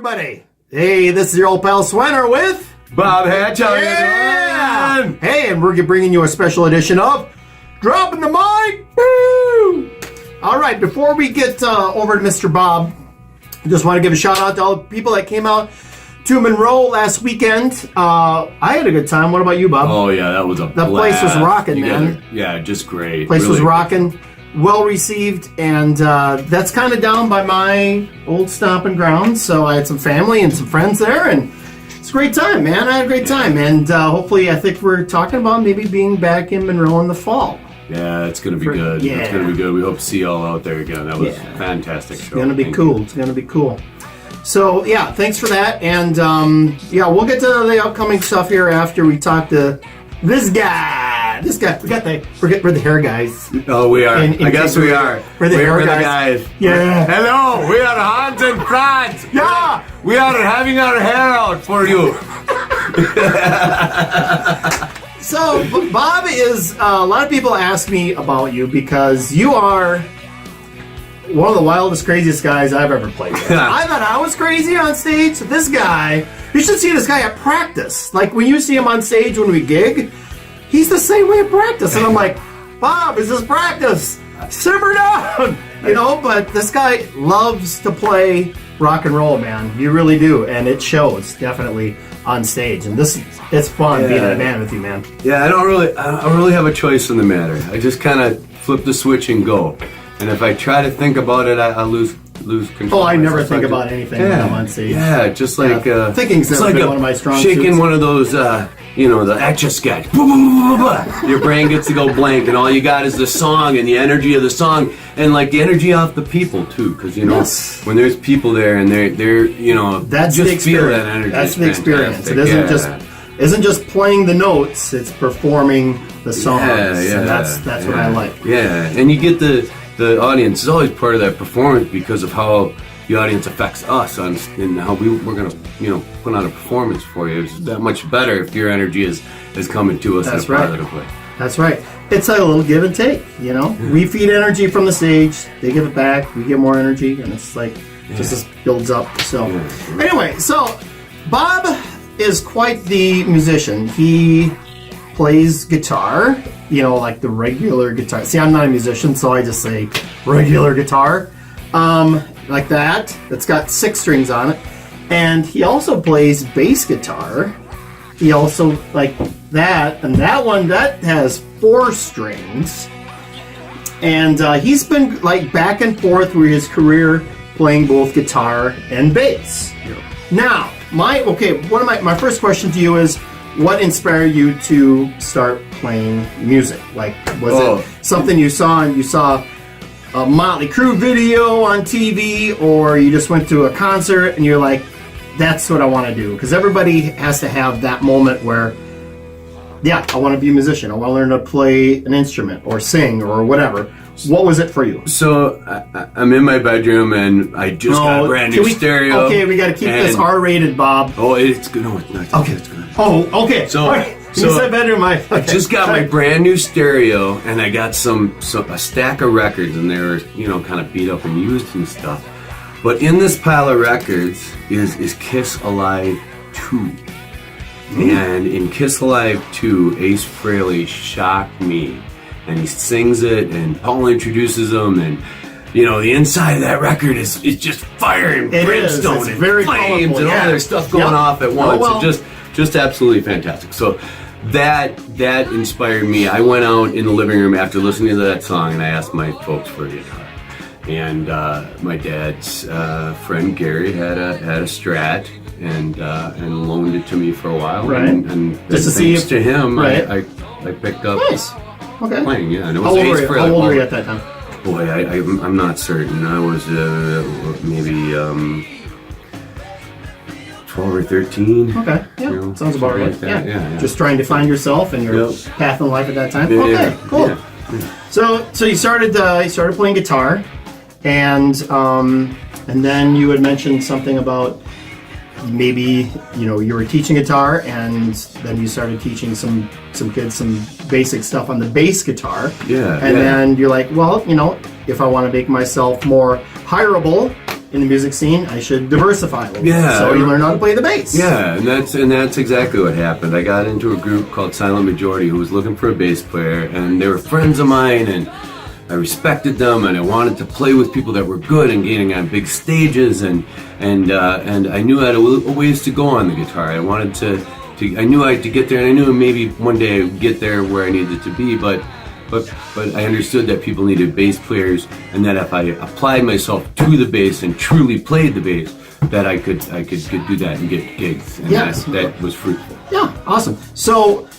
everybody. Hey, this is your old pal Swenner with Bob Hatch. How Yeah! you doing? Hey, and we're bringing you a special edition of Droppin' the Mic. Woo! All right, before we get over to Mr. Bob, I just want to give a shout out to all the people that came out to Monroe last weekend. I had a good time. What about you, Bob? Oh yeah, that was a The place was rocking, man. Yeah, just great. Place was Really. rocking, well received, and that's kind of down by my old stomping grounds. So I had some family and some friends there, and it's a great time, man. I had a great time, and hopefully, I think we're talking about maybe being back in Monroe in the fall. Yeah, it's gonna be good. Yeah. It's gonna be good. We hope to see you all out there again. That was Yeah. a fantastic show. It's gonna be Thank cool. you. It's gonna be cool. So yeah, thanks for that, and yeah, we'll get to the upcoming stuff here after we talk to this guy. This guy. We're the hair guys. Oh, we are. In I guess we are. We're the hair the guys. guys. Yeah. Hello, we are Hans and Franz. Yeah. We are having our hair out for you. So, Bob is, a lot of people ask me about you because you are one of the wildest, craziest guys I've ever played with. I thought I was crazy on stage. This guy, you should see this guy at practice. Like, when you see him on stage when we gig, he's the same way at practice. And I'm like, Bob, is this practice? Simmer down! You know, but this guy loves to play rock and roll, man. You really do. And it shows, definitely, on stage. And it's fun being in a band with you, man. Yeah, I don't really have a choice in the matter. I just kind of flip the switch and go. And if I try to think about it, I lose control. Oh, I never myself. think about anything when I'm on stage. Yeah, just like thinking's it's never like been one of my strong shaking suits. one of those, the Etch-a-Sketch. Your brain gets to go blank, and all you got is the song and the energy of the song, and like the energy off the people too, because Yes. when there's people there and they're That's just the experience. feel that energy. That's It's the experience. It fantastic. isn't just playing the notes. It's performing the songs. Yeah, And that's what I like. Yeah, and you get the audience is always part of that performance because of how the audience affects us and how we're gonna put on a performance for you. It's that much better if your energy is coming to us That's in a right. positive way. That's right. It's like a little give and take. You know, we feed energy from the stage. They give it back. We get more energy, and it's like just builds up. So anyway, so Bob is quite the musician. He plays guitar, like the regular guitar. See, I'm not a musician, so I just say regular guitar, like that. It's got 6 strings on it. And he also plays bass guitar. He also, like that, and that one, that has 4 strings. And he's been, like, back and forth through his career playing both guitar and bass. Now, my first question to you is, what inspired you to start playing music? Like, was it something you saw and you saw a Motley Crue video on TV, or you just went to a concert and you're like, that's what I want to do? Because everybody has to have that moment where, yeah, I want to be a musician. I want to learn to play an instrument or sing or whatever. What was it for you? So I'm in my bedroom and I just got a brand new stereo. Okay, we got to keep this R-rated, Bob. Oh, it's good. No, it's not. Okay. It's good. Oh, okay. So- All right. so you said bedroom. I just got my brand new stereo, and I got a stack of records, and they were kind of beat up and used and stuff. But in this pile of records is Kiss Alive 2. And in Kiss Alive 2, Ace Frehley shocked me, and he sings it, and Paul introduces him, and the inside of that record is just fire and brimstone It's and very flames colorful, and all yeah. their stuff going Yep. off at once. well. Just absolutely fantastic. So that inspired me. I went out in the living room after listening to that song, and I asked my folks for a guitar. And my dad's friend Gary had a Strat and loaned it to me for a while. Right. And Just to thanks see if- to him, right. I picked up Nice. Okay. playing. Yeah, and it was How old Ace were you? Frehley. How old were you at that time? Boy, I'm not certain. I was maybe 12 or 13. Okay, yeah, sounds about right. like that. Yeah. Just trying to find yourself and your path in life at that time. Yeah, Okay, cool. yeah. So you started playing guitar, and then you had mentioned something about maybe you were teaching guitar, and then you started teaching some kids some basic stuff on the bass guitar. Yeah. And then you're like, well, if I want to make myself more hireable in the music scene, I should diversify a little Yeah. bit. So you learn how to play the bass. Yeah, and that's exactly what happened. I got into a group called Silent Majority who was looking for a bass player, and they were friends of mine, and I respected them, and I wanted to play with people that were good and getting on big stages, and I knew I had a ways to go on the guitar. I wanted to I knew I had to get there, and I knew maybe one day I would get there where I needed to be, but I understood that people needed bass players, and that if I applied myself to the bass and truly played the bass, that I could do that and get gigs, and that was fruitful. Yeah, awesome. So,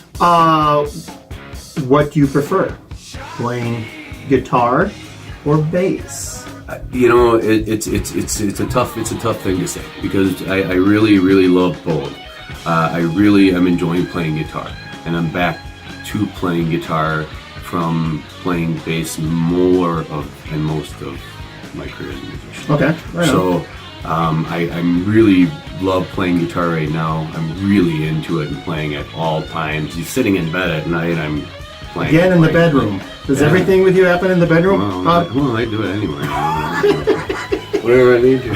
what do you prefer, playing guitar or bass? It's a tough thing to say, because I really love both. I really am enjoying playing guitar, and I'm back to playing guitar from playing bass most of my career as a musician. Okay, right so I really love playing guitar right now. I'm really into it and playing it all times. You're sitting in bed at night, I'm playing. Again, in the bedroom. Does everything with you happen in the bedroom? Well, I do it anyway. Whatever I need to.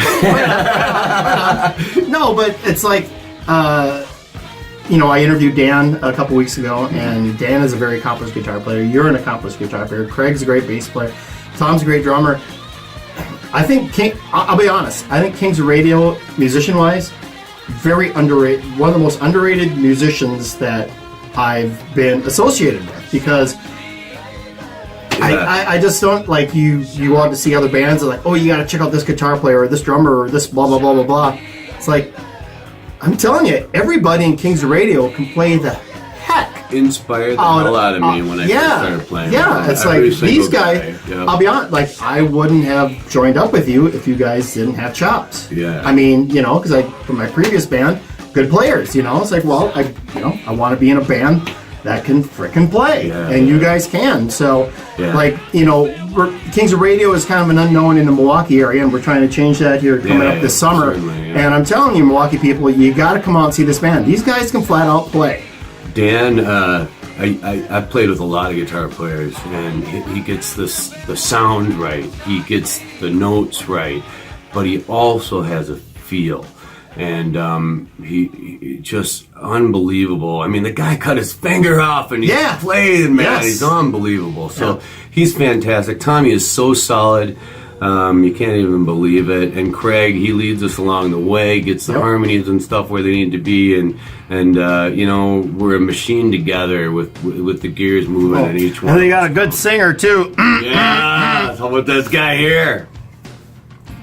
No, but it's like, I interviewed Dan a couple weeks ago, and Dan is a very accomplished guitar player. You're an accomplished guitar player. Craig's a great bass player. Tom's a great drummer. I think I'll be honest. I think Kings of Radio, musician-wise, very underrated. One of the most underrated musicians that I've been associated with, because I just don't like you want to see other bands and like, oh, you got to check out this guitar player or this drummer or this blah blah blah blah blah. It's like, I'm telling you, everybody in Kings of Radio can play the heck. Inspired the hell out of me when I first started playing. Yeah, it's like these guys. Yeah. I'll be honest, like I wouldn't have joined up with you if you guys didn't have chops. Yeah. I mean, because from my previous band, good players. It's like, well, I want to be in a band that can frickin' play, and you guys can. So, Kings of Radio is kind of an unknown in the Milwaukee area, and we're trying to change that here coming up this summer. And I'm telling you, Milwaukee people, you got to come out and see this band. These guys can flat out play. Dan, I played with a lot of guitar players, and he gets the sound right. He gets the notes right, but he also has a feel. And he just unbelievable. I mean, the guy cut his finger off and he played, man. Yes. He's unbelievable. So he's fantastic. Tommy is so solid. You can't even believe it. And Craig, he leads us along the way, gets the harmonies and stuff where they need to be, and we're a machine together with the gears moving in each one. And they got a good singer too. Yeah. How about this guy here?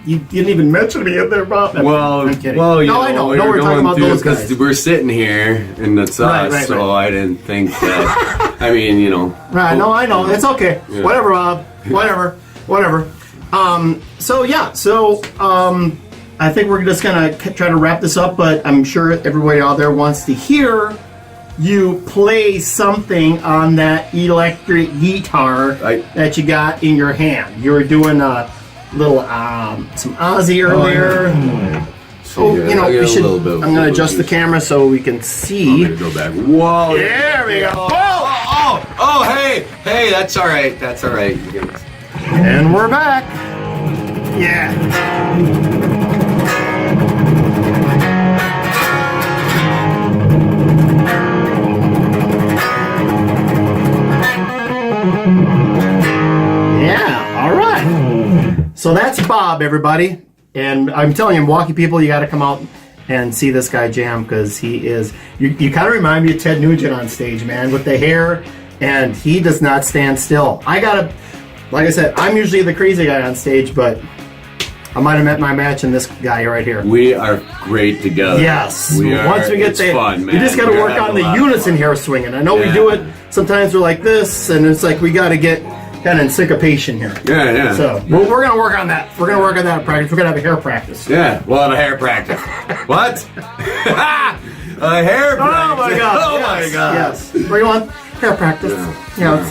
You didn't even mention me in there, Bob. Well, I'm kidding. I know. We're talking about those guys. Because we're sitting here, and that's us, so I didn't think that. I mean, Right, no, I know. It's okay. Yeah. Whatever, Bob. Whatever. I think we're just going to try to wrap this up, but I'm sure everybody out there wants to hear you play something on that electric guitar that you got in your hand. You were doing a little some Ozzy earlier. We should. I'm going to adjust the camera so we can see. I'm going to go back. Whoa! There we go. Oh! Hey! That's all right. And we're back. Yeah. So that's Bob, everybody. And I'm telling you, Milwaukee people, you got to come out and see this guy jam, because he is... You kind of remind me of Ted Nugent on stage, man, with the hair, and he does not stand still. Like I said, I'm usually the crazy guy on stage, but I might have met my match in this guy right here. We are great together. Once we get there, fun, man. You just got to work on the unison hair swinging. I know we do it. Sometimes we're like this, and it's like we got to get... kind of in syncopation here. Yeah. So we're going to work on that. We're going to work on that in practice. We're going to have a hair practice. Yeah, we'll have a hair practice. What? A hair practice. Oh my God. My God. Yes. Where you want? Hair practice. Yeah.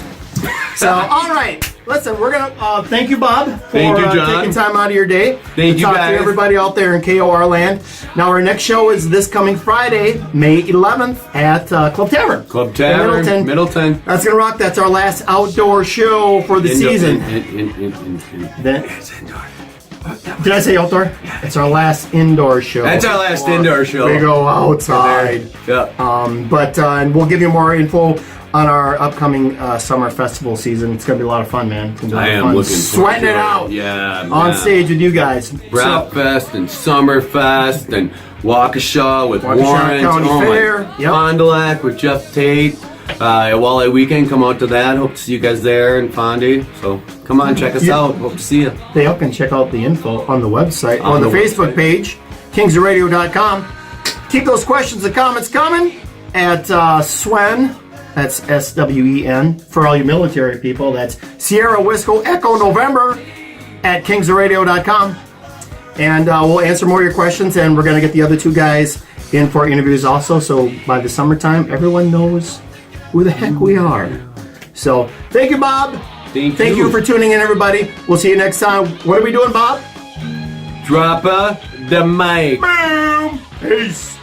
So, all right. Listen, we're going to thank you, Bob, for taking time out of your day. Thank you, talk guys. to everybody out there in KOR land. Now, our next show is this coming Friday, May 11th at Club Tavern. Club Tavern, Middleton. That's going to rock. That's our last outdoor show for the season. It's indoor. Did I say outdoor? It's our last indoor show. That's our last indoor show. We go outside. Yeah. And we'll give you more info on our upcoming summer festival season. It's gonna be a lot of fun, man. It's gonna be a lot I of am fun. looking sweating it out. Yeah. On stage with you guys. Rap Fest and Summerfest and Waukesha with Waukesha Warren. County Fair. Yep. Fond du Lac with Jeff Tate. Walleye Weekend, come out to that. Hope to see you guys there in Fondy. So come on, check us out. Hope to see you. They all can check out the info on the website, on the Facebook website. page, kingsradio.com. Keep those questions and comments coming at Swen. That's SWEN for all you military people. That's Sierra Whiskey Echo November at kingsradio.com. And we'll answer more of your questions, and we're going to get the other two guys in for interviews also. So by the summertime, everyone knows who the heck we are. So thank you, Bob. Thank you for tuning in, everybody. We'll see you next time. What are we doing, Bob? Drop the mic. Boom. Peace.